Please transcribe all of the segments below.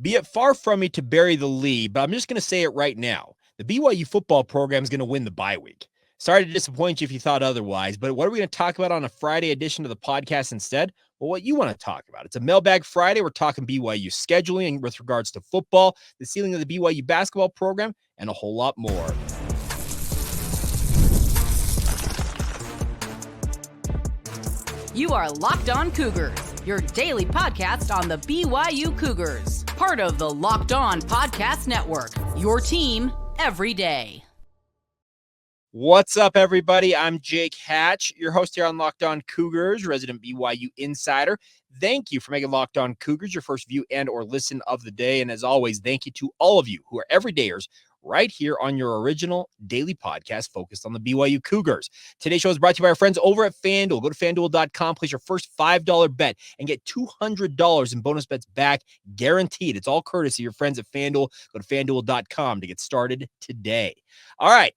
Be it far from me to bury the lead, but I'm just going to say it right now. The BYU football program is going to win the bye week. Sorry to disappoint you if you thought otherwise, but what are we going to talk about on a Friday edition of the podcast instead? Well, what you want to talk about. It's a Mailbag Friday. We're talking BYU scheduling with regards to football, the ceiling of the BYU basketball program, and a whole lot more. You are Locked On Cougars, your daily podcast on the BYU Cougars. Part of the Locked On Podcast Network, your team every day. What's up, everybody? I'm Jake Hatch, your host here on Locked On Cougars, resident BYU insider. Thank you for making Locked On Cougars your first view and or listen of the day. And as always, thank you to all of you who are everydayers right here on your original daily podcast focused on the BYU Cougars. Today's show is brought to you by our friends over at FanDuel. Go to FanDuel.com, place your first $5 bet, and get $200 in bonus bets back, guaranteed. It's all courtesy of your friends at FanDuel. Go to FanDuel.com to get started today. All right.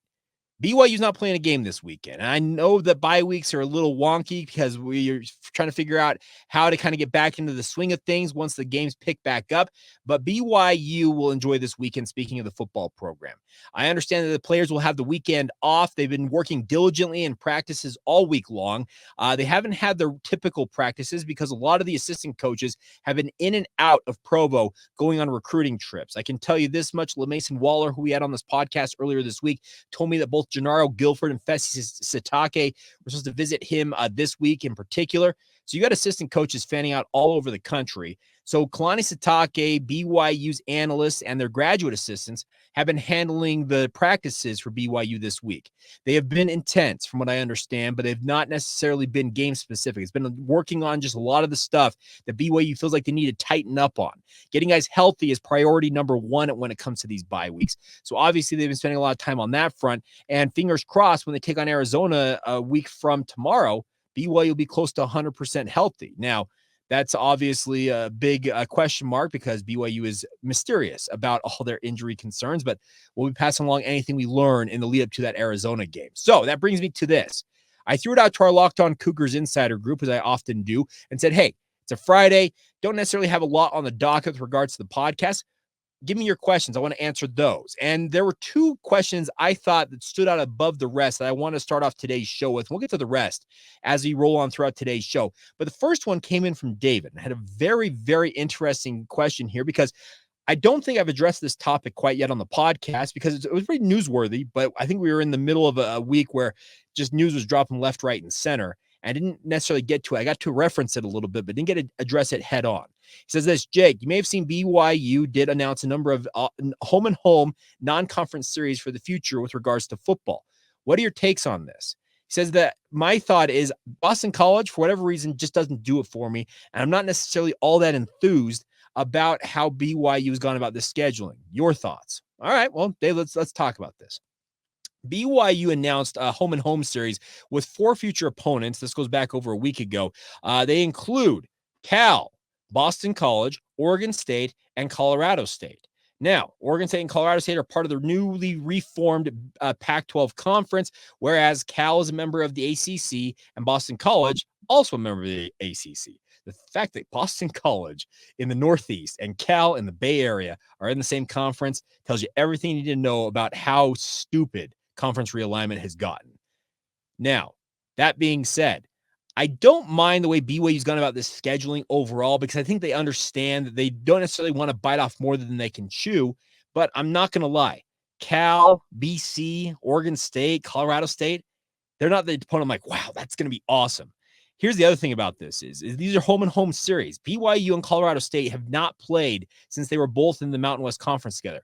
BYU's not playing a game this weekend. And I know that bye weeks are a little wonky because we're trying to figure out how to kind of get back into the swing of things once the games pick back up. But BYU will enjoy this weekend, speaking of the football program. I understand that the players will have the weekend off. They've been working diligently in practices all week long. They haven't had their typical practices because a lot of the assistant coaches have been in and out of Provo going on recruiting trips. I can tell you this much. LeMason Waller, who we had on this podcast earlier this week, told me that both Gennaro Guilford and Fesi Sitake were supposed to visit him this week in particular. So you got assistant coaches fanning out all over the country. So Kalani Sitake, BYU's analysts, and their graduate assistants have been handling the practices for BYU this week. They have been intense, from what I understand, but they've not necessarily been game-specific. It's been working on just a lot of the stuff that BYU feels like they need to tighten up on. Getting guys healthy is priority number one when it comes to these bye weeks. So obviously they've been spending a lot of time on that front. And fingers crossed, when they take on Arizona a week from tomorrow, BYU will be close to 100% healthy. Now, that's obviously a big question mark because BYU is mysterious about all their injury concerns, but we'll be passing along anything we learn in the lead up to that Arizona game. So that brings me to this. I threw it out to our Locked On Cougars insider group, as I often do, and said, hey, it's a Friday. Don't necessarily have a lot on the docket with regards to the podcast. Give me your questions. I want to answer those. And there were two questions I thought that stood out above the rest that I want to start off today's show with. We'll get to the rest as we roll on throughout today's show. But the first one came in from David. I had a very, very interesting question here because I don't think I've addressed this topic quite yet on the podcast because it was pretty newsworthy, but I think we were in the middle of a week where just news was dropping left, right, and center. I didn't necessarily get to it. I got to reference it a little bit, but didn't get to address it head on. He says this, Jake, you may have seen BYU did announce a number of home and home non-conference series for the future with regards to football. What are your takes on this? He says that my thought is Boston College, for whatever reason, just doesn't do it for me. And I'm not necessarily all that enthused about how BYU has gone about this scheduling. Your thoughts? All right, well, Dave, let's talk about this. BYU announced a home and home series with 4 future opponents. This goes back over a week ago. They include Cal, Boston College, Oregon State, and Colorado State. Now, Oregon State and Colorado State are part of the newly reformed Pac-12 conference, whereas Cal is a member of the ACC and Boston College also a member of the ACC. The fact that Boston College in the Northeast and Cal in the Bay Area are in the same conference tells you everything you need to know about how stupid conference realignment has gotten. Now, that being said, I don't mind the way BYU's gone about this scheduling overall because I think they understand that they don't necessarily want to bite off more than they can chew, but I'm not going to lie. Cal, BC, Oregon State, Colorado State, they're not the opponent I'm like, wow, that's going to be awesome. Here's the other thing about this is these are home and home series. BYU and Colorado State have not played since they were both in the Mountain West Conference together.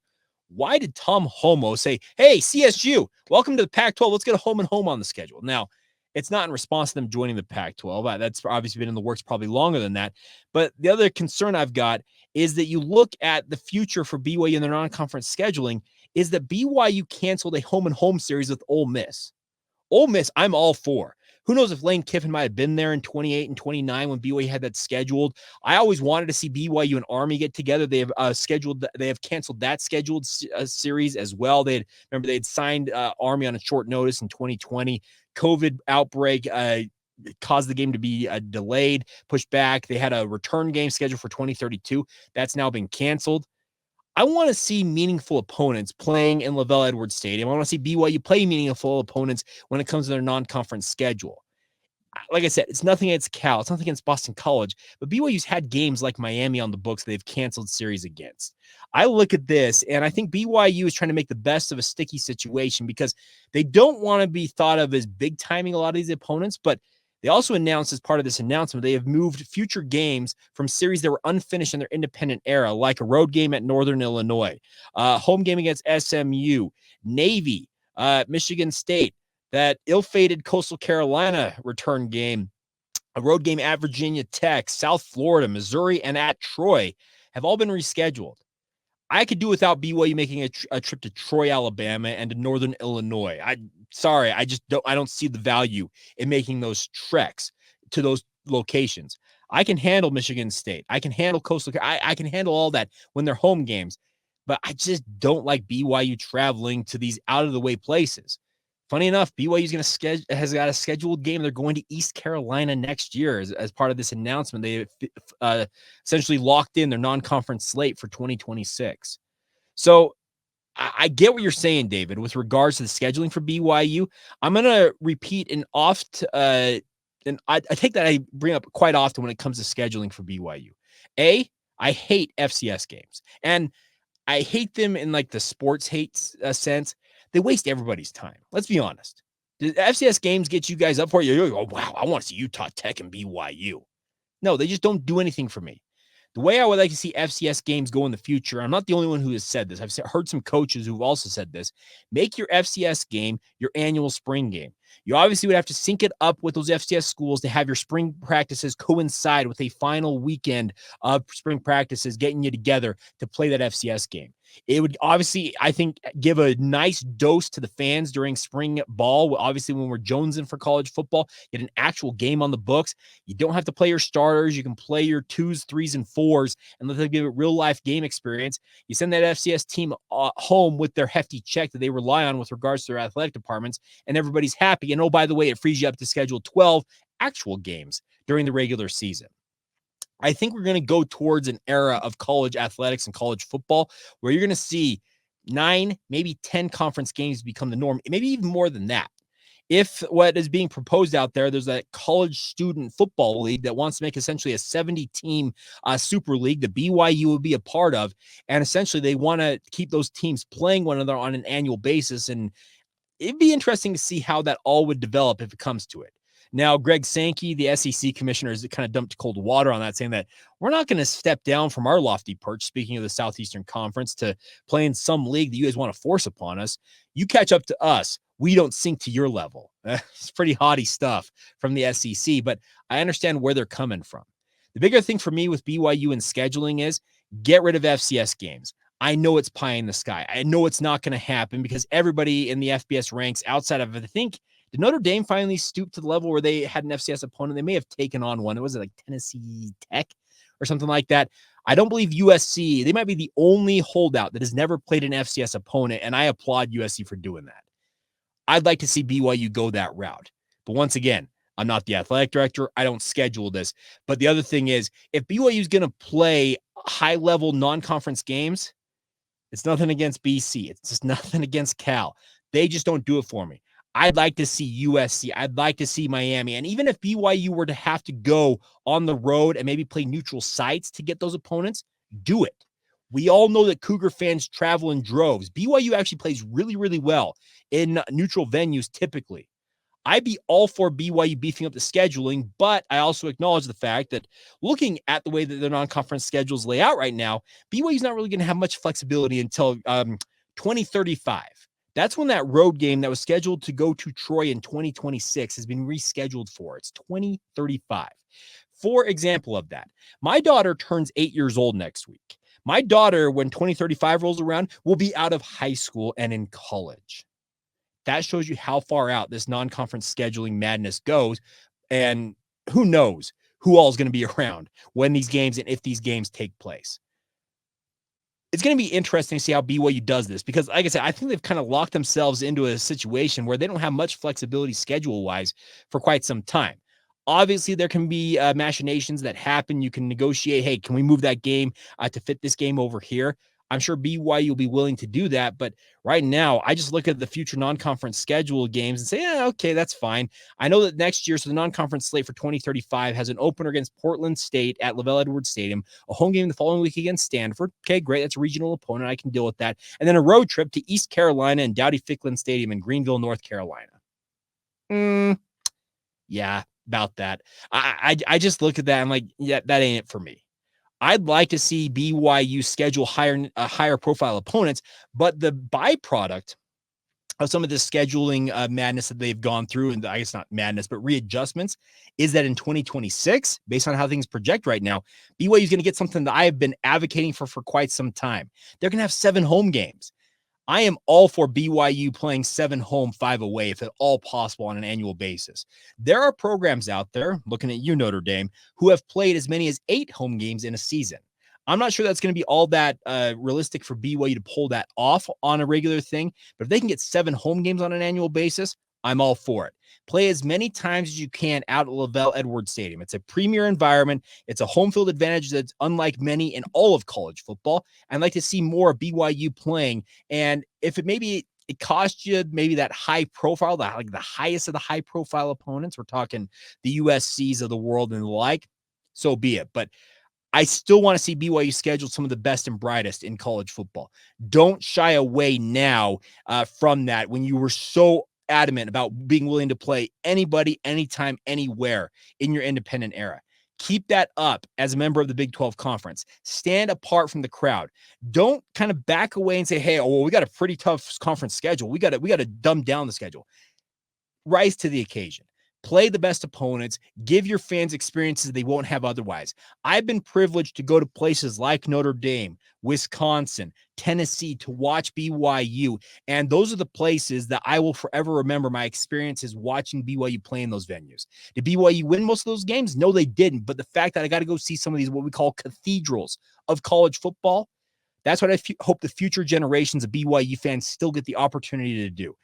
Why did Tom Homo say, hey, CSU, welcome to the Pac-12. Let's get a home and home on the schedule. Now, it's not in response to them joining the Pac-12. That's obviously been in the works probably longer than that. But the other concern I've got is that you look at the future for BYU in their non-conference scheduling is that BYU canceled a home and home series with Ole Miss. Ole Miss, I'm all for. Who knows if Lane Kiffin might have been there in 28 and 29 when BYU had that scheduled. I always wanted to see BYU and Army get together. They have canceled that scheduled series as well. They had signed Army on a short notice in 2020. COVID outbreak caused the game to be delayed, pushed back. They had a return game scheduled for 2032. That's now been canceled. I want to see meaningful opponents playing in Lavelle Edwards Stadium. I want to see BYU play meaningful opponents when it comes to their non-conference schedule. Like I said, it's nothing against Cal. It's nothing against Boston College. But BYU's had games like Miami on the books they've canceled series against. I look at this, and I think BYU is trying to make the best of a sticky situation because they don't want to be thought of as big timing a lot of these opponents, but they also announced as part of this announcement, they have moved future games from series that were unfinished in their independent era, like a road game at Northern Illinois, home game against SMU, Navy, Michigan State, that ill-fated Coastal Carolina return game, a road game at Virginia Tech, South Florida, Missouri, and at Troy have all been rescheduled. I could do without BYU making a trip to Troy, Alabama, and to Northern Illinois. I don't see the value in making those treks to those locations. I can handle Michigan State. I can handle Coastal. I can handle all that when they're home games, but I just don't like BYU traveling to these out of the way places. Funny enough, BYU has got a scheduled game. They're going to East Carolina next year as part of this announcement. They essentially locked in their non-conference slate for 2026. So I get what you're saying, David, with regards to the scheduling for BYU. I'm going to repeat and I take that I bring up quite often when it comes to scheduling for BYU. I hate FCS games, and I hate them in like the sports hate sense. They waste everybody's time. Let's be honest. The FCS games get you guys up for you. You're like, oh, wow, I want to see Utah Tech and BYU. No, they just don't do anything for me. The way I would like to see FCS games go in the future, I'm not the only one who has said this. I've heard some coaches who've also said this. Make your FCS game your annual spring game. You obviously would have to sync it up with those FCS schools to have your spring practices coincide with a final weekend of spring practices, getting you together to play that FCS game. It would obviously, I think, give a nice dose to the fans during spring ball. Obviously, when we're jonesing for college football, get an actual game on the books. You don't have to play your starters. You can play your 2s, 3s, and 4s and let them give a real-life game experience. You send that FCS team home with their hefty check that they rely on with regards to their athletic departments, and everybody's happy. And oh, by the way, it frees you up to schedule 12 actual games during the regular season. I think we're going to go towards an era of college athletics and college football where you're going to see 9, maybe 10 conference games become the norm, maybe even more than that. If what is being proposed out there's a college student football league that wants to make essentially a 70-team super league that BYU will be a part of, and essentially they want to keep those teams playing one another on an annual basis, and it'd be interesting to see how that all would develop if it comes to it. Now, Greg Sankey, the SEC commissioner, has kind of dumped cold water on that, saying that we're not going to step down from our lofty perch, speaking of the Southeastern Conference, to play in some league that you guys want to force upon us. You catch up to us. We don't sink to your level. It's pretty haughty stuff from the SEC, but I understand where they're coming from. The bigger thing for me with BYU and scheduling is get rid of FCS games. I know it's pie in the sky. I know it's not going to happen because everybody in the FBS ranks outside of, I think, did Notre Dame finally stoop to the level where they had an FCS opponent? They may have taken on one. It was like Tennessee Tech or something like that. I don't believe USC. They might be the only holdout that has never played an FCS opponent, and I applaud USC for doing that. I'd like to see BYU go that route. But once again, I'm not the athletic director. I don't schedule this. But the other thing is, if BYU is going to play high-level non-conference games, it's nothing against BC. It's just nothing against Cal. They just don't do it for me. I'd like to see USC. I'd like to see Miami. And even if BYU were to have to go on the road and maybe play neutral sites to get those opponents, do it. We all know that Cougar fans travel in droves. BYU actually plays really, really well in neutral venues typically. I'd be all for BYU beefing up the scheduling, but I also acknowledge the fact that looking at the way that their non-conference schedules lay out right now, BYU's not really going to have much flexibility until 2035. That's when that road game that was scheduled to go to Troy in 2026 has been rescheduled for. It's 2035. For example of that, my daughter turns 8 years old next week. My daughter, when 2035 rolls around, will be out of high school and in college. That shows you how far out this non-conference scheduling madness goes. And who knows who all is going to be around when these games and if these games take place. It's going to be interesting to see how BYU does this because, like I said, I think they've kind of locked themselves into a situation where they don't have much flexibility schedule-wise for quite some time. Obviously, there can be machinations that happen. You can negotiate, hey, can we move that game to fit this game over here? I'm sure BYU will be willing to do that. But right now, I just look at the future non-conference schedule games and say, yeah, okay, that's fine. I know that next year, so the non-conference slate for 2035 has an opener against Portland State at LaVell Edwards Stadium, a home game the following week against Stanford. Okay, great. That's a regional opponent. I can deal with that. And then a road trip to East Carolina and Dowdy-Ficklen Stadium in Greenville, North Carolina. Yeah, about that. I just look at that. I'm like, yeah, that ain't it for me. I'd like to see BYU schedule higher profile opponents, but the byproduct of some of this scheduling madness that they've gone through, and I guess not madness, but readjustments, is that in 2026, based on how things project right now, BYU is going to get something that I have been advocating for quite some time. They're going to have 7 home games. I am all for BYU playing 7 home, 5 away, if at all possible on an annual basis. There are programs out there, looking at you, Notre Dame, who have played as many as 8 home games in a season. I'm not sure that's going to be all that realistic for BYU to pull that off on a regular thing, but if they can get 7 home games on an annual basis, I'm all for it. Play as many times as you can out at LaVell Edwards Stadium. It's a premier environment. It's a home field advantage that's unlike many in all of college football. I'd like to see more of BYU playing. And if it costs you maybe that high profile, like the highest of the high profile opponents, we're talking the USCs of the world and the like, so be it. But I still want to see BYU schedule some of the best and brightest in college football. Don't shy away now from that when you were so adamant about being willing to play anybody, anytime, anywhere in your independent era. Keep that up as a member of the Big 12 Conference. Stand apart from the crowd. Don't kind of back away and say, hey, oh, well, we got a pretty tough conference schedule. We got to dumb down the schedule. Rise to the occasion. Play the best opponents. Give your fans experiences they won't have otherwise. I've been privileged to go to places like Notre Dame, Wisconsin, Tennessee to watch BYU. And those are the places that I will forever remember my experiences watching BYU play in those venues. Did BYU win most of those games? No, they didn't. But the fact that I got to go see some of these, what we call cathedrals of college football, that's what I hope the future generations of BYU fans still get the opportunity to do.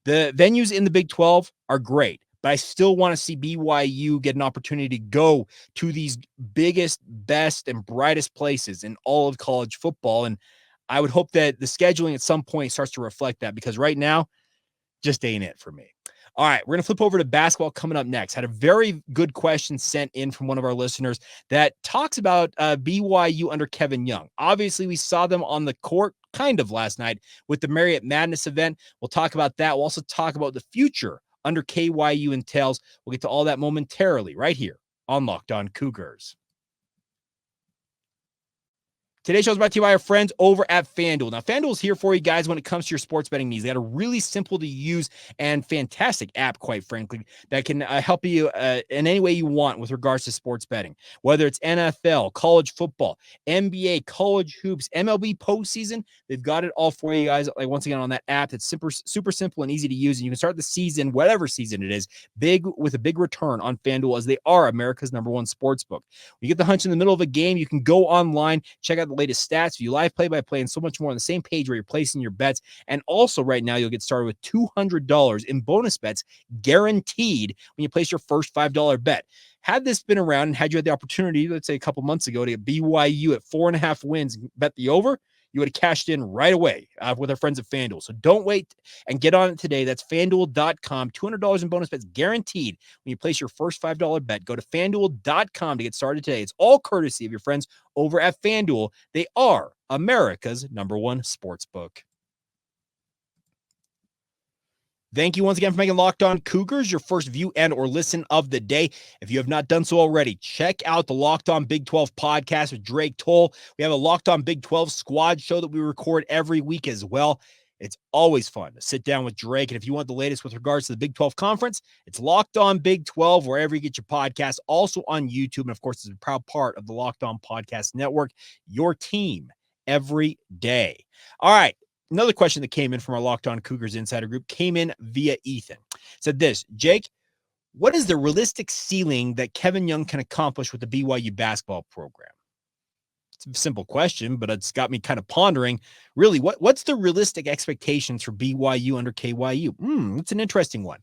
The venues in the Big 12 are great, but I still want to see BYU get an opportunity to go to these biggest, best, and brightest places in all of college football. And I would hope that the scheduling at some point starts to reflect that, because right now, just ain't it for me. All right, we're going to flip over to basketball coming up next. Had a very good question sent in from one of our listeners that talks about BYU under Kevin Young. Obviously, we saw them on the court kind of last night with the Marriott Madness event. We'll talk about that. We'll also talk about the future under KYU entails. We'll get to all that momentarily right here on Locked On Cougars. Today's show is brought to you by our friends over at FanDuel. Now, FanDuel is here for you guys when it comes to your sports betting needs. They got a really simple to use and fantastic app, quite frankly, that can help you in any way you want with regards to sports betting. Whether it's NFL, college football, NBA, college hoops, MLB postseason, they've got it all for you guys. Like, once again, on that app, it's super simple and easy to use. And you can start the season, whatever season it is, with a big return on FanDuel, as they are America's #1 sports book. When you get the hunch in the middle of a game, you can go online, check out the latest stats, view live play-by-play, and so much more on the same page where you're placing your bets. And also right now, you'll get started with $200 in bonus bets guaranteed when you place your first $5 bet. Had this been around and had you had the opportunity, let's say a couple months ago, to get BYU at 4.5 wins and bet the over, you would have cashed in right away with our friends at FanDuel. So don't wait and get on it today. That's FanDuel.com. $200 in bonus bets guaranteed when you place your first $5 bet. Go to FanDuel.com to get started today. It's all courtesy of your friends over at FanDuel. They are America's #1 sports book. Thank you once again for making Locked On Cougars your first view and or listen of the day. If you have not done so already, check out the Locked On Big 12 podcast with Drake Toll. We have a Locked On Big 12 squad show that we record every week as well. It's always fun to sit down with Drake. And if you want the latest with regards to the Big 12 conference, it's Locked On Big 12, wherever you get your podcasts, also on YouTube. And of course, it's a proud part of the Locked On Podcast Network, your team every day. All right. Another question that came in from our Locked On Cougars Insider group came in via Ethan. Said this: Jake, what is the realistic ceiling that Kevin Young can accomplish with the BYU basketball program? It's a simple question, but it's got me kind of pondering, really, what's the realistic expectations for BYU under KYU? It's an interesting one.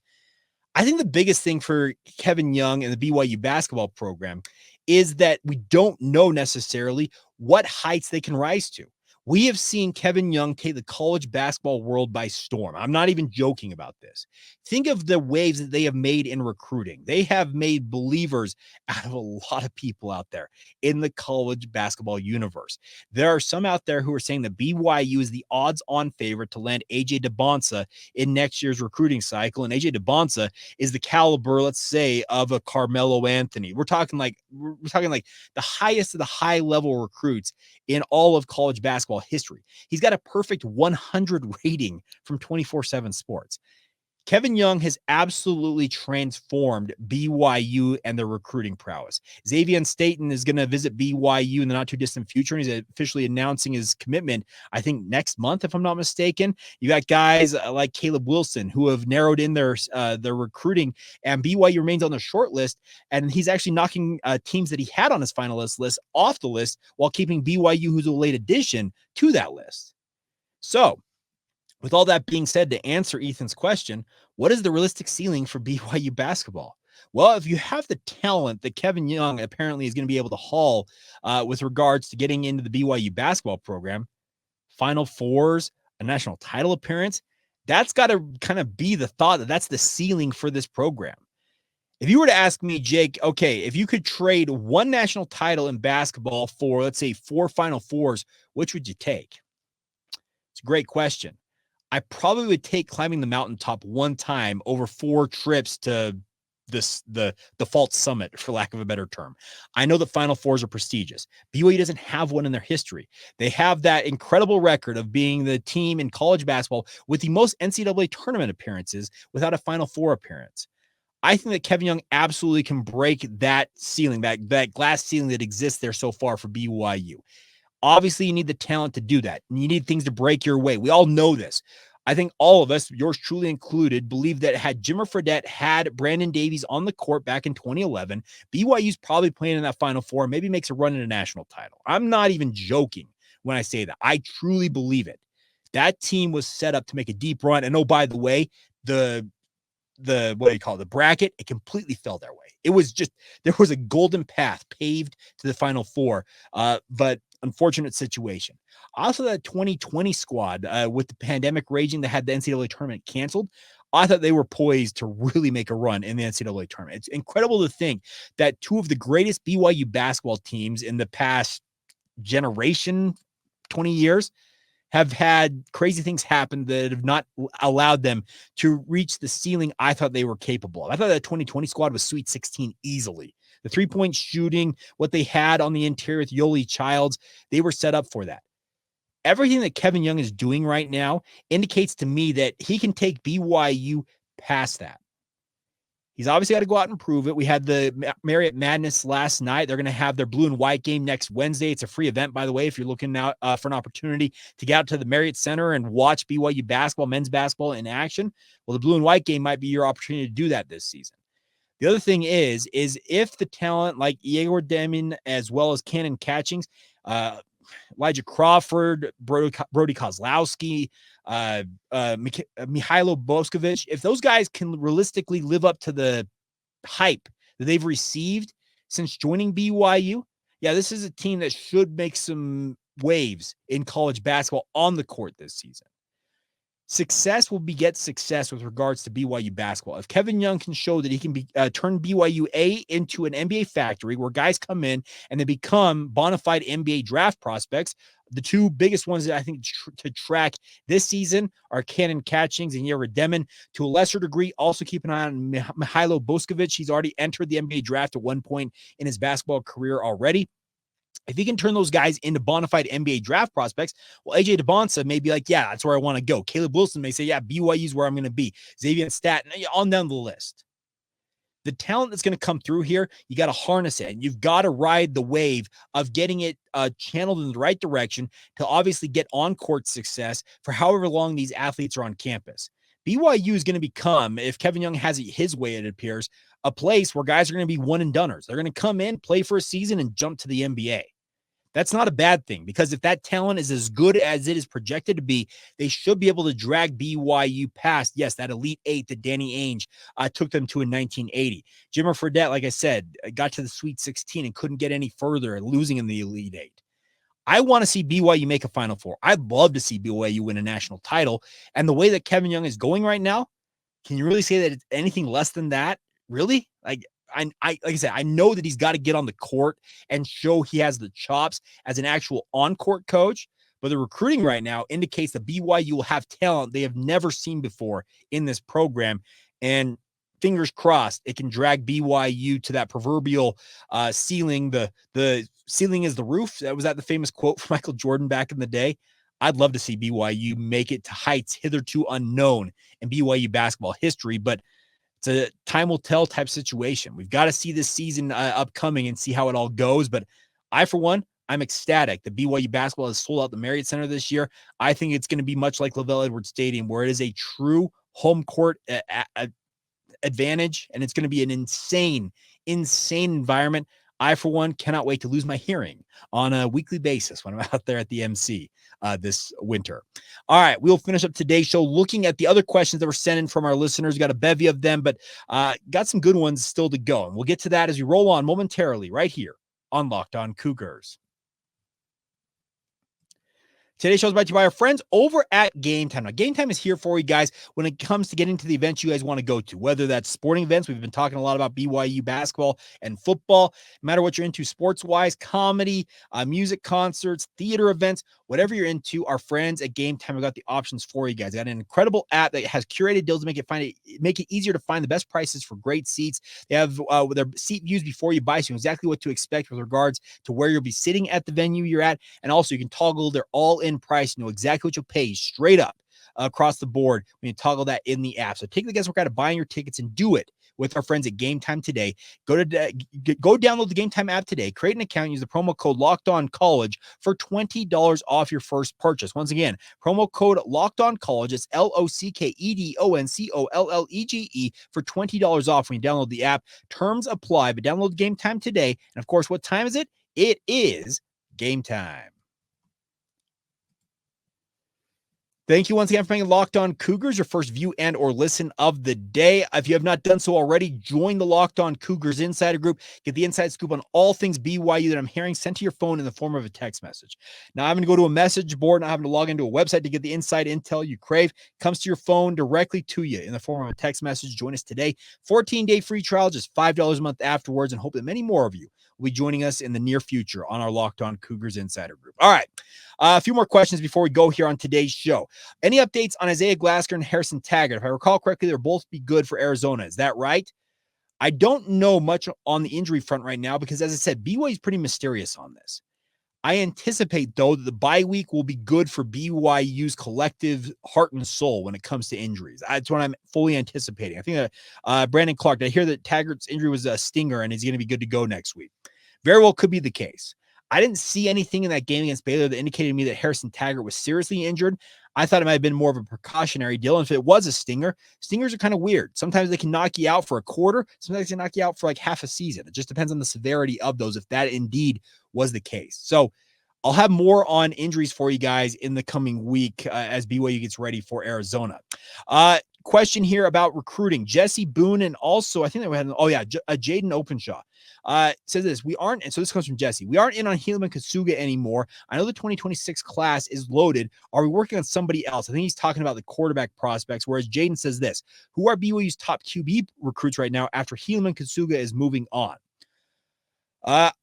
I think the biggest thing for Kevin Young and the BYU basketball program is that we don't know necessarily what heights they can rise to. We have seen Kevin Young take the college basketball world by storm. I'm not even joking about this. Think of the waves that they have made in recruiting. They have made believers out of a lot of people out there in the college basketball universe. There are some out there who are saying that BYU is the odds-on favorite to land AJ DeBonsa in next year's recruiting cycle. And AJ DeBonsa is the caliber, let's say, of a Carmelo Anthony. We're talking like the highest of the high-level recruits in all of college basketball history. He's got a perfect 100 rating from 24/7 Sports. Kevin Young has absolutely transformed BYU and their recruiting prowess. Xavier Staten is going to visit BYU in the not too distant future, and he's officially announcing his commitment, I think, next month, if I'm not mistaken. You got guys like Caleb Wilson who have narrowed in their recruiting, and BYU remains on the short list, and he's actually knocking teams that he had on his finalist list off the list while keeping BYU, who's a late addition, to that list. So, with all that being said, to answer Ethan's question, what is the realistic ceiling for BYU basketball? Well, if you have the talent that Kevin Young apparently is going to be able to haul with regards to getting into the BYU basketball program, Final Fours, a national title appearance, that's got to kind of be the thought that that's the ceiling for this program. If you were to ask me, Jake, okay, if you could trade one national title in basketball for, let's say, 4 Final Fours, which would you take? It's a great question. I probably would take climbing the mountaintop one time over 4 trips to the default summit, for lack of a better term. I know the Final Fours are prestigious. BYU doesn't have one in their history. They have that incredible record of being the team in college basketball with the most NCAA tournament appearances without a Final Four appearance. I think that Kevin Young absolutely can break that ceiling, that glass ceiling that exists there so far for BYU. Obviously, you need the talent to do that. You need things to break your way. We all know this. I think all of us, yours truly included, believe that had Jimmer Fredette had Brandon Davies on the court back in 2011, BYU's probably playing in that Final Four, maybe makes a run in a national title. I'm not even joking when I say that. I truly believe it. That team was set up to make a deep run. And oh, by the way, the what do you call it? The bracket, it completely fell their way. It was just, there was a golden path paved to the Final Four, but unfortunate situation. Also, that 2020 squad with the pandemic raging that had the NCAA tournament canceled, I thought they were poised to really make a run in the NCAA tournament. It's incredible to think that 2 of the greatest BYU basketball teams in the past generation, 20 years, have had crazy things happen that have not allowed them to reach the ceiling I thought they were capable of. I thought that 2020 squad was Sweet 16 easily. The 3-point shooting, what they had on the interior with Yoli Childs, they were set up for that. Everything that Kevin Young is doing right now indicates to me that he can take BYU past that. He's obviously got to go out and prove it. We had the Marriott Madness last night. They're going to have their blue and white game next Wednesday. It's a free event, by the way, if you're looking out for an opportunity to get out to the Marriott Center and watch BYU basketball, men's basketball in action. Well, the blue and white game might be your opportunity to do that this season. The other thing is if the talent like Igor Demin as well as Cannon Catchings, Elijah Crawford, Brody Kozlowski, Mihailo Boskovich, if those guys can realistically live up to the hype that they've received since joining BYU, yeah, this is a team that should make some waves in college basketball on the court this season. Success will beget success with regards to BYU basketball. If Kevin Young can show that he can turn BYU into an NBA factory where guys come in and they become bona fide NBA draft prospects, the 2 biggest ones that I think to track this season are Cannon Catchings and Yera Demin. To a lesser degree, also keep an eye on Mihailo Boskovich. He's already entered the NBA draft at one point in his basketball career already. If he can turn those guys into bona fide NBA draft prospects, well, AJ DeBonsa may be like, yeah, that's where I want to go. Caleb Wilson may say, yeah, BYU is where I'm going to be. Xavier Staten, on down the list. The talent that's going to come through here, you got to harness it. And you've got to ride the wave of getting it channeled in the right direction to obviously get on-court success for however long these athletes are on campus. BYU is going to become, if Kevin Young has it his way, it appears, a place where guys are going to be one-and-doners. They're going to come in, play for a season, and jump to the NBA. That's not a bad thing, because if that talent is as good as it is projected to be, they should be able to drag BYU past, yes, that Elite Eight that Danny Ainge took them to in 1980. Jimmer Fredette, like I said, got to the Sweet 16 and couldn't get any further, losing in the Elite Eight. I want to see BYU make a Final Four. I'd love to see BYU win a national title. And the way that Kevin Young is going right now, can you really say that it's anything less than that? Really? Like I said, I know that he's got to get on the court and show he has the chops as an actual on-court coach, but the recruiting right now indicates that BYU will have talent they have never seen before in this program. And fingers crossed, it can drag BYU to that proverbial ceiling. The ceiling is the roof. That was the famous quote from Michael Jordan back in the day. I'd love to see BYU make it to heights hitherto unknown in BYU basketball history, but it's a time will tell type situation. We've got to see this season upcoming and see how it all goes. But I, for one, I'm ecstatic that BYU basketball has sold out the Marriott Center this year. I think it's going to be much like LaVell Edwards Stadium, where it is a true home court advantage, and it's going to be an insane environment. I, for one, cannot wait to lose my hearing on a weekly basis when I'm out there at the MC this winter. All right, we'll finish up today's show looking at the other questions that were sent in from our listeners. We got a bevy of them, but got some good ones still to go. And we'll get to that as we roll on momentarily right here on Locked On Cougars. Today's show is brought to you by our friends over at Game Time. Now, Game Time is here for you guys when it comes to getting to the events you guys want to go to, whether that's sporting events. We've been talking a lot about BYU basketball and football. No matter what you're into sports-wise, comedy, music concerts, theater events, whatever you're into, our friends at Game Time have got the options for you guys. They got an incredible app that has curated deals to make it easier to find the best prices for great seats. They have their seat views before you buy, so you know exactly what to expect with regards to where you'll be sitting at the venue you're at. And also, you can toggle their all-in price, you know exactly what you'll pay straight up across the board when you toggle that in the app. So take the guesswork out of buying your tickets and do it with our friends at Game Time today. Go download the Game Time app today, create an account, use the promo code LOCKEDONCollege for $20 off your first purchase. Once again, promo code LOCKEDONCollege. It's LOCKEDONCOLLEGE for $20 off when you download the app. Terms apply, but download Game Time today. And of course, what time is it? It is game time. Thank you once again for making Locked On Cougars your first view and or listen of the day. If you have not done so already, join the Locked On Cougars Insider Group. Get the inside scoop on all things BYU that I'm hearing sent to your phone in the form of a text message. Now, I'm going to go to a message board, not having to log into a website to get the inside intel you crave. Comes to your phone directly to you in the form of a text message. Join us today. 14-day free trial, just $5 a month afterwards, and hope that many more of you will be joining us in the near future on our Locked On Cougars Insider Group. All right. A few more questions before we go here on today's show. Any updates on Isaiah Glasker and Harrison Taggart? If I recall correctly, they'll both be good for Arizona. Is that right? I don't know much on the injury front right now because, as I said, BYU is pretty mysterious on this. I anticipate, though, that the bye week will be good for BYU's collective heart and soul when it comes to injuries. That's what I'm fully anticipating. I think Brandon Clark, I hear that Taggart's injury was a stinger and he's going to be good to go next week. Very well could be the case. I didn't see anything in that game against Baylor that indicated to me that Harrison Taggart was seriously injured. I thought it might have been more of a precautionary deal. And if it was a stinger, stingers are kind of weird. Sometimes they can knock you out for a quarter. Sometimes they can knock you out for like half a season. It just depends on the severity of those, if that indeed was the case. So I'll have more on injuries for you guys in the coming week as BYU gets ready for Arizona. Question here about recruiting. Jesse Boone and also, I think they had, Jaden Openshaw. Says this, and so this comes from Jesse. We aren't in on Helaman Kasuga anymore. I know the 2026 class is loaded. Are we working on somebody else? I think he's talking about the quarterback prospects, whereas Jaden says this, who are BYU's top QB recruits right now after Helaman Kasuga is moving on? I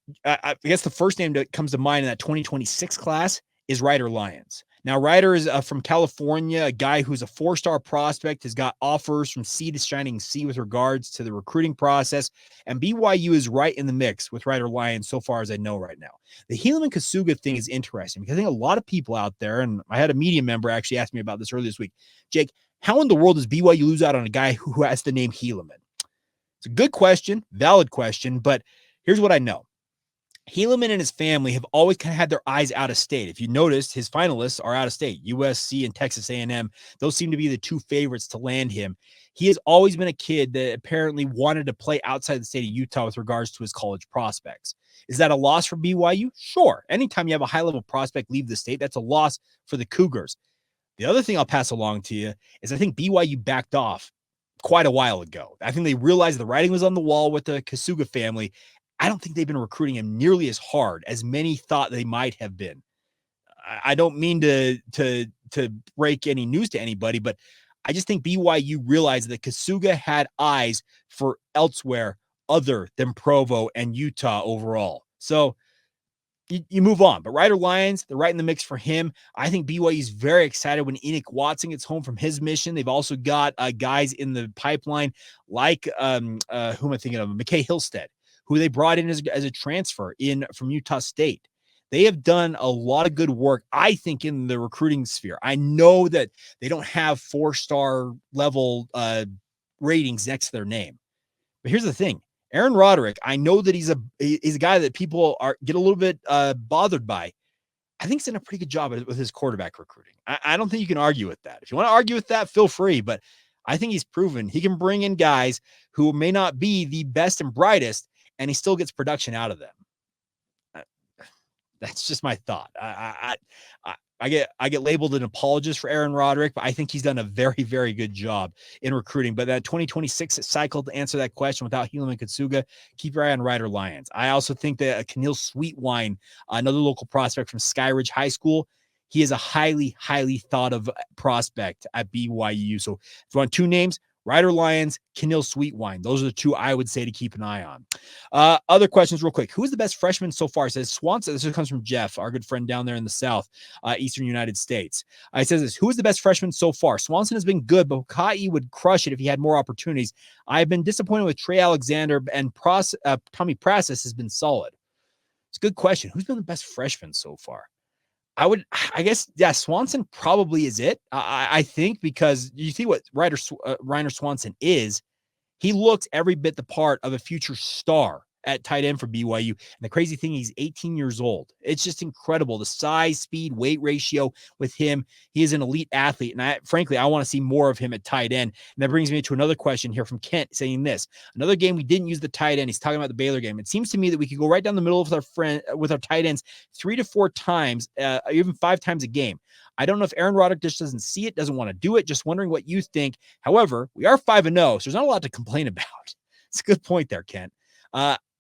guess the first name that comes to mind in that 2026 class is Ryder Lyons. Now, Ryder is from California, a guy who's a 4-star prospect, has got offers from sea to shining sea with regards to the recruiting process, and BYU is right in the mix with Ryder Lyons so far as I know right now. The Helaman Kasuga thing is interesting because I think a lot of people out there, and I had a media member actually ask me about this earlier this week, Jake, how in the world does BYU lose out on a guy who has the name Helaman? It's a good question, valid question, but here's what I know. Helaman and his family have always kind of had their eyes out of state. If you noticed, his finalists are out of state, USC and Texas A&M. Those seem to be the two favorites to land him. He has always been a kid that apparently wanted to play outside the state of Utah with regards to his college prospects. Is that a loss for BYU? Sure. Anytime you have a high-level prospect leave the state, that's a loss for the Cougars. The other thing I'll pass along to you is I think BYU backed off quite a while ago. I think they realized the writing was on the wall with the Kasuga family. I don't think they've been recruiting him nearly as hard as many thought they might have been. I don't mean to break any news to anybody, but I just think BYU realized that Kasuga had eyes for elsewhere other than Provo and Utah overall. So you move on. But Ryder Lyons, they're right in the mix for him. I think BYU is very excited when Enoch Watson gets home from his mission. They've also got guys in the pipeline like who am I thinking of? McKay Hillstead, who they brought in as a transfer in from Utah State. They have done a lot of good work, I think, in the recruiting sphere. I know that they don't have 4-star level ratings next to their name. But here's the thing. Aaron Roderick, I know that he's a guy that people get a little bit bothered by. I think he's done a pretty good job with his quarterback recruiting. I don't think you can argue with that. If you want to argue with that, feel free. But I think he's proven he can bring in guys who may not be the best and brightest, and he still gets production out of them. That's just my thought. I get labeled an apologist for Aaron Roderick, but I think he's done a very, very good job in recruiting. But that 2026 cycle, to answer that question without Helaman Kasuga, keep your eye on Ryder Lyons. I also think that Kaneal Sweetwyne, another local prospect from Skyridge High School, he is a highly, highly thought of prospect at BYU. So if you want two names, Ryder Lyons, Kaneal Sweetwyne. Those are the two I would say to keep an eye on. Other questions real quick. Who is the best freshman so far? It says Swanson. This comes from Jeff, our good friend down there in the South, Eastern United States. It says this, who is the best freshman so far? Swanson has been good, but Hukai would crush it if he had more opportunities. I've been disappointed with Trey Alexander, and Tommy Prassis has been solid. It's a good question. Who's been the best freshman so far? I guess, yeah, Swanson probably is it. I think, because you see what Ryner Swanson is. He looks every bit the part of a future star at tight end for BYU. And the crazy thing, he's 18 years old. It's just incredible. The size, speed, weight ratio with him. He is an elite athlete. And frankly, I want to see more of him at tight end. And that brings me to another question here from Kent saying this. Another game we didn't use the tight end. He's talking about the Baylor game. It seems to me that we could go right down the middle with our tight ends 3 to 4 times, even 5 times a game. I don't know if Aaron Roderick just doesn't see it, doesn't want to do it. Just wondering what you think. However, we are 5-0, so there's not a lot to complain about. It's a good point there, Kent.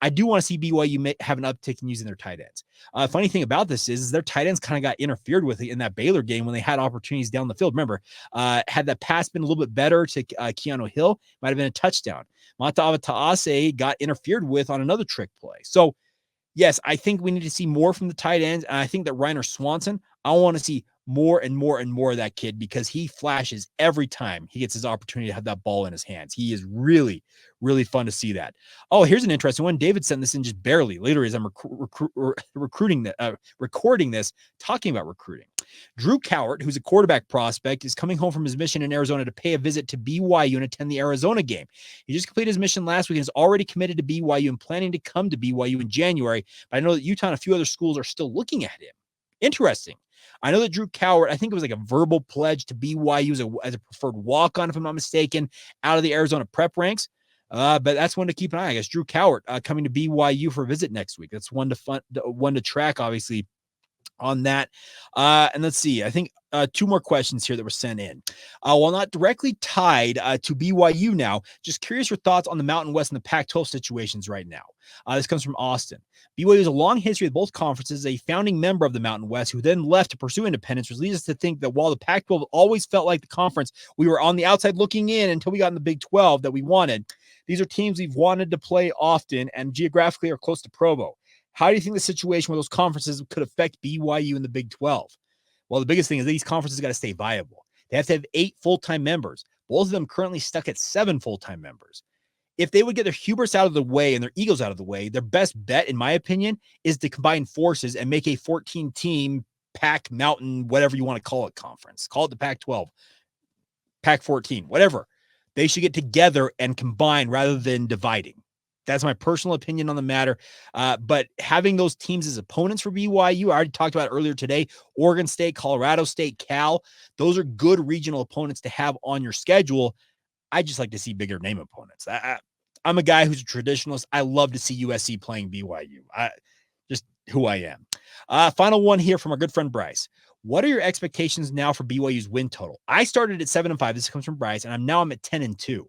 I do want to see BYU have an uptick in using their tight ends. Funny thing about this is their tight ends kind of got interfered with in that Baylor game when they had opportunities down the field. Remember, had that pass been a little bit better to Keanu Hill, might have been a touchdown. Matava Taase got interfered with on another trick play. So, yes, I think we need to see more from the tight ends, and I think that Ryner Swanson, I want to see more and more and more of that kid, because he flashes every time he gets his opportunity to have that ball in his hands. He is really, really fun to see that. Oh, here's an interesting one. David sent this in just barely later as I'm recording this, talking about recruiting. Drew Cowart, who's a quarterback prospect, is coming home from his mission in Arizona to pay a visit to BYU and attend the Arizona game. He just completed his mission last week and is already committed to BYU and planning to come to BYU in January. But I know that Utah and a few other schools are still looking at him. Interesting. I know that Drew Cowart, I think it was like a verbal pledge to BYU as a preferred walk-on, if I'm not mistaken, out of the Arizona prep ranks. But that's one to keep an eye on. I guess Drew Cowart coming to BYU for a visit next week. That's one to track, obviously, on that. And let's see. I think 2 more questions here that were sent in. While not directly tied to BYU now, just curious your thoughts on the Mountain West and the Pac-12 situations right now. This comes from Austin. BYU has a long history with both conferences, a founding member of the Mountain West who then left to pursue independence, which leads us to think that while the Pac-12 always felt like the conference we were on the outside looking in until we got in the Big 12 that we wanted, these are teams we've wanted to play often and geographically are close to Provo. How do you think the situation with those conferences could affect BYU in the Big 12? Well, the biggest thing is these conferences got to stay viable. They have to have 8 full-time members. Both of them currently stuck at 7 full-time members. If they would get their hubris out of the way and their egos out of the way, their best bet, in my opinion, is to combine forces and make a 14-team Pac Mountain, whatever you want to call it, conference. Call it the Pac-12, Pac-14, whatever. They should get together and combine rather than dividing. That's my personal opinion on the matter. But having those teams as opponents for BYU, I already talked about earlier today, Oregon State, Colorado State, Cal, those are good regional opponents to have on your schedule. I just like to see bigger name opponents. I'm a guy who's a traditionalist. I love to see USC playing BYU. Just who I am. Final one here from our good friend Bryce. What are your expectations now for BYU's win total? I started at 7-5. This comes from Bryce, and I'm at 10-2.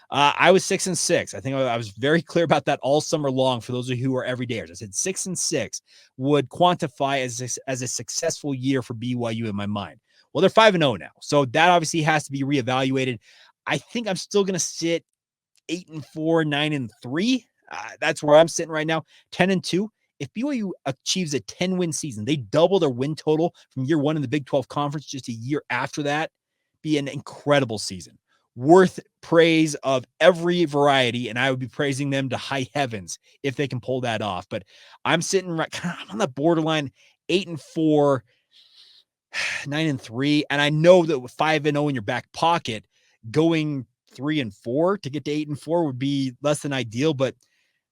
I was 6-6. I think I was very clear about that all summer long. For those of you who are everydayers, I said 6-6 would quantify as a successful year for BYU in my mind. Well, they're 5-0 now, so that obviously has to be reevaluated. I think I'm still going to sit 8-4, 9-3. That's where I'm sitting right now. 10-2. If BYU achieves a 10-win season, they double their win total from year one in the Big 12 Conference just a year after that. Be an incredible season, worth praise of every variety, and I would be praising them to high heavens if they can pull that off. But I'm sitting right kind of on the borderline 8-4, 9-3, and I know that with 5-0 in your back pocket, going 3-4 to get to 8-4 would be less than ideal, but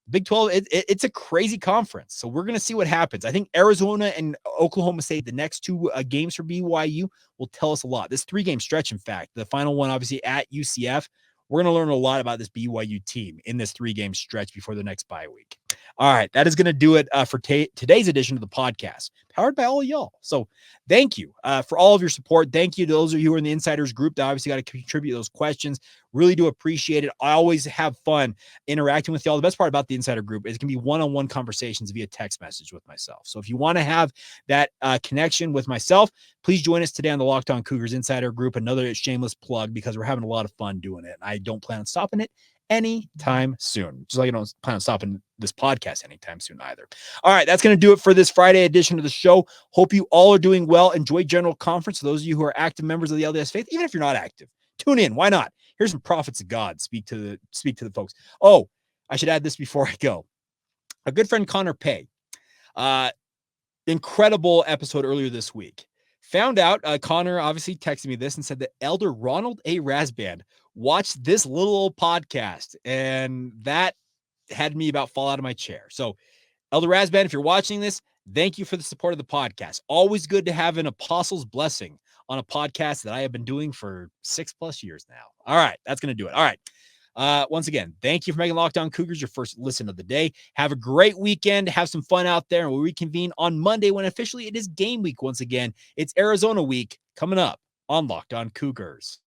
Big 12, it's a crazy conference. So we're going to see what happens. I think Arizona and Oklahoma State, the next two games for BYU, will tell us a lot. This 3-game stretch, in fact, the final one, obviously, at UCF, we're going to learn a lot about this BYU team in this 3-game stretch before the next bye week. All right, that is going to do it for today's edition of the podcast, powered by all of y'all. So thank you for all of your support. Thank you to those of you who are in the Insiders group that obviously got to contribute those questions. Really do appreciate it. I always have fun interacting with y'all. The best part about the Insider group is it can be one-on-one conversations via text message with myself. So if you want to have that connection with myself, please join us today on the Locked On Cougars Insider group. Another shameless plug because we're having a lot of fun doing it. I don't plan on stopping it anytime soon. Just like I don't plan on stopping this podcast anytime soon either. All right, that's going to do it for this Friday edition of the show. Hope you all are doing well. Enjoy General Conference. For those of you who are active members of the LDS Faith, even if you're not active, tune in. Why not? Here's some prophets of God. Speak to the folks. Oh, I should add this before I go. A good friend, Connor Pay, incredible episode earlier this week. Found out, Connor obviously texted me this and said that Elder Ronald A. Rasband watched this little old podcast, and that had me about fall out of my chair. So, Elder Rasband, if you're watching this, thank you for the support of the podcast. Always good to have an apostle's blessing on a podcast that I have been doing for 6+ years now. All right, that's going to do it. All right. Once again, thank you for making Locked On Cougars your first listen of the day. Have a great weekend. Have some fun out there, and we'll reconvene on Monday when officially it is game week once again. It's Arizona week coming up on Locked On Cougars.